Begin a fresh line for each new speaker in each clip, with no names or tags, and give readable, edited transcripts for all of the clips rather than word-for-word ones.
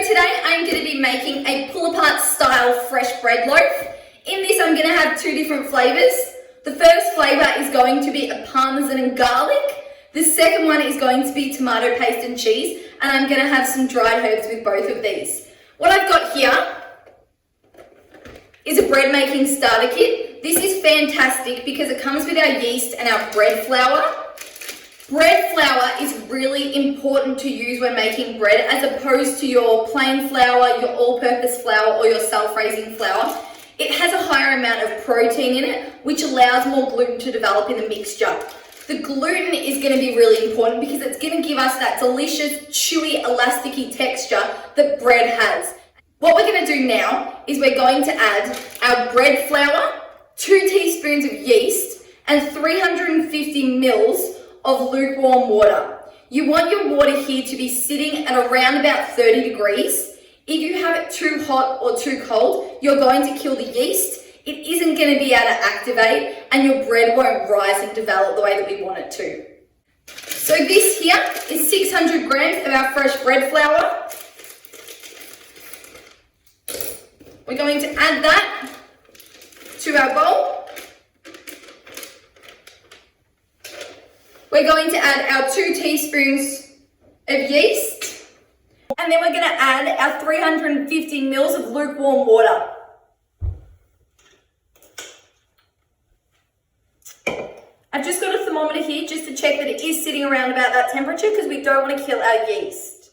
today I'm going to be making a pull-apart style fresh bread loaf. In this I'm going to have two different flavours. The first flavour is going to be a parmesan and garlic. The second one is going to be tomato paste and cheese, and I'm going to have some dried herbs with both of these. What I've got here is a bread making starter kit. This is fantastic because it comes with our yeast and our bread flour. Bread flour is really important to use when making bread as opposed to your plain flour, your all-purpose flour or your self-raising flour. It has a higher amount of protein in it, which allows more gluten to develop in the mixture. The gluten is going to be really important because it's going to give us that delicious, chewy, elasticy texture that bread has. What we're going to do now is we're going to add our bread flour, 2 teaspoons of yeast, and 350 mils of lukewarm water. You want your water here to be sitting at around about 30 degrees. If you have it too hot or too cold, you're going to kill the yeast. It isn't going to be able to activate and your bread won't rise and develop the way that we want it to. So this here is 600 grams of our fresh bread flour. We're going to add that to our bowl. We're going to add our 2 teaspoons of yeast, and then we're going to add our 350 mils of lukewarm water. I've just got a thermometer here just to check that it is sitting around about that temperature because we don't want to kill our yeast.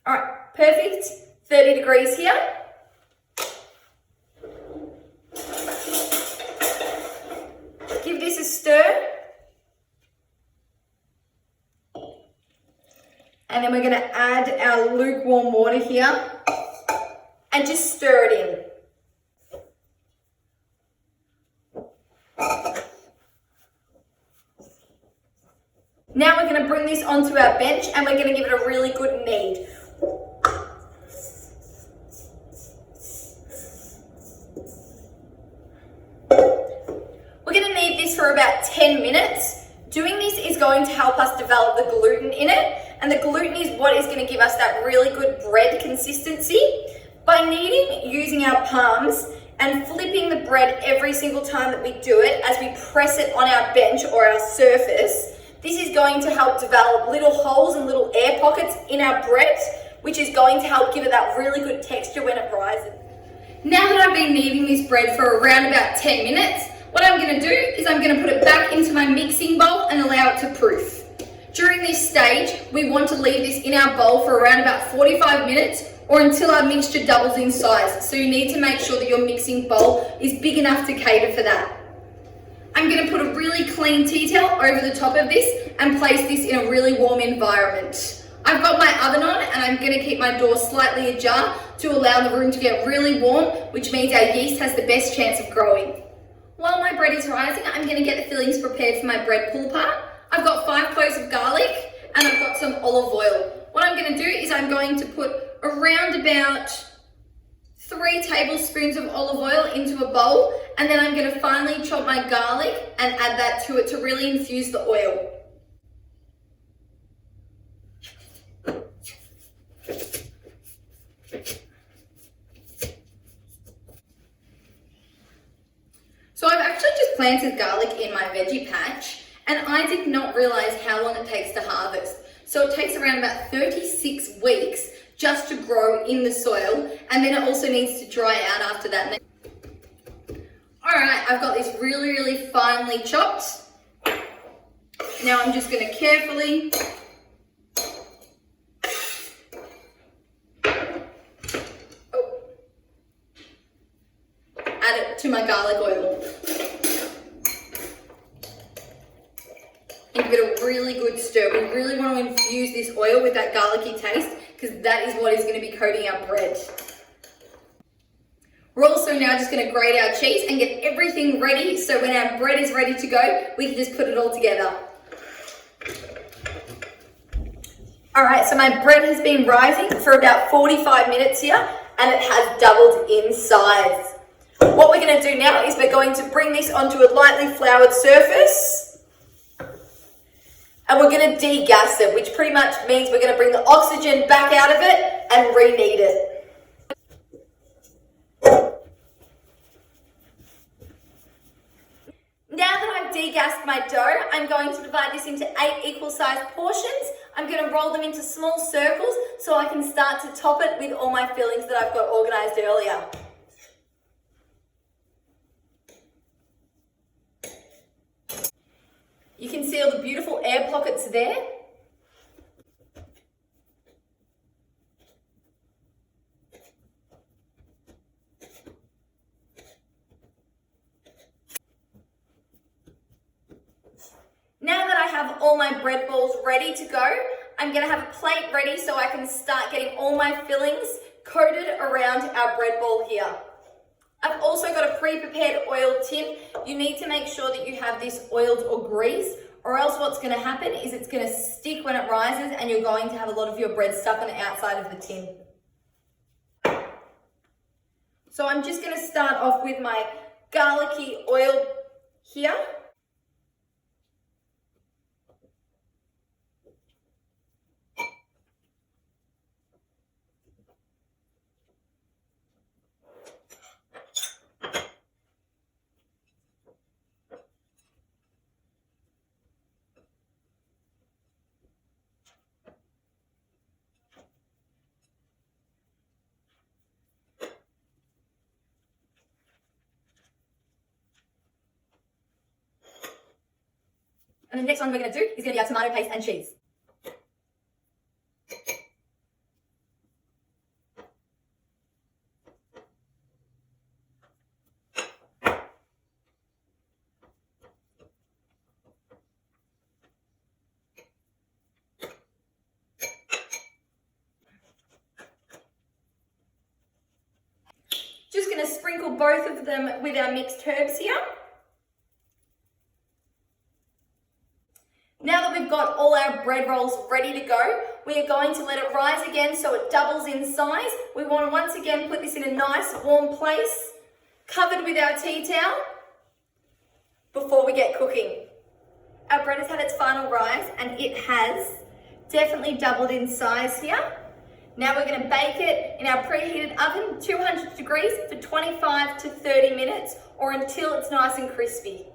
All right, perfect. 30 degrees here. Give this a stir. And then we're going to add our lukewarm water here and just stir it in. Now we're going to bring this onto our bench and we're going to give it a really good knead. We're going to knead this for about 10 minutes. Doing this is going to help us develop the gluten in it. And the gluten is what is going to give us that really good bread consistency. By kneading using our palms and flipping the bread every single time that we do it as we press it on our bench or our surface, this is going to help develop little holes and little air pockets in our bread, which is going to help give it that really good texture when it rises. Now that I've been kneading this bread for around about 10 minutes, what I'm going to do is I'm going to put it back into my mixing bowl and allow it to proof. During this stage, we want to leave this in our bowl for around about 45 minutes or until our mixture doubles in size. So you need to make sure that your mixing bowl is big enough to cater for that. I'm going to put a really clean tea towel over the top of this and place this in a really warm environment. I've got my oven on and I'm going to keep my door slightly ajar to allow the room to get really warm, which means our yeast has the best chance of growing. While my bread is rising, I'm going to get the fillings prepared for my bread pull-apart. I've got 5 cloves of garlic and I've got some olive oil. What I'm going to do is I'm going to put around about 3 tablespoons of olive oil into a bowl, and then I'm going to finely chop my garlic and add that to it to really infuse the oil. So I've actually just planted garlic in my veggie patch. And I did not realize how long it takes to harvest. So it takes around about 36 weeks just to grow in the soil. And then it also needs to dry out after that. All right, I've got this really, really finely chopped. Now I'm just going to carefully add it to my garlic oil. Give it a really good stir. We really want to infuse this oil with that garlicky taste because that is what is going to be coating our bread. We're also now just going to grate our cheese and get everything ready so when our bread is ready to go, we can just put it all together. All right, so my bread has been rising for about 45 minutes here and it has doubled in size. What we're going to do now is we're going to bring this onto a lightly floured surface. And we're going to degas it, which pretty much means we're going to bring the oxygen back out of it and re-knead it. Now that I've degassed my dough, I'm going to divide this into 8 equal sized portions. I'm going to roll them into small circles so I can start to top it with all my fillings that I've got organised earlier. You can see all the beautiful air pockets there. Now that I have all my bread balls ready to go, I'm going to have a plate ready so I can start getting all my fillings coated around our bread ball here. I've also got a pre-prepared oiled tin. You need to make sure that you have this oiled or greased, or else what's going to happen is it's going to stick when it rises and you're going to have a lot of your bread stuck on the outside of the tin. So I'm just going to start off with my garlicky oil here. And the next one we're going to do is going to be our tomato paste and cheese. Just going to sprinkle both of them with our mixed herbs here. Now that we've got all our bread rolls ready to go, we are going to let it rise again so it doubles in size. We want to once again put this in a nice warm place, covered with our tea towel, before we get cooking. Our bread has had its final rise and it has definitely doubled in size here. Now we're going to bake it in our preheated oven, 200 degrees for 25 to 30 minutes or until it's nice and crispy.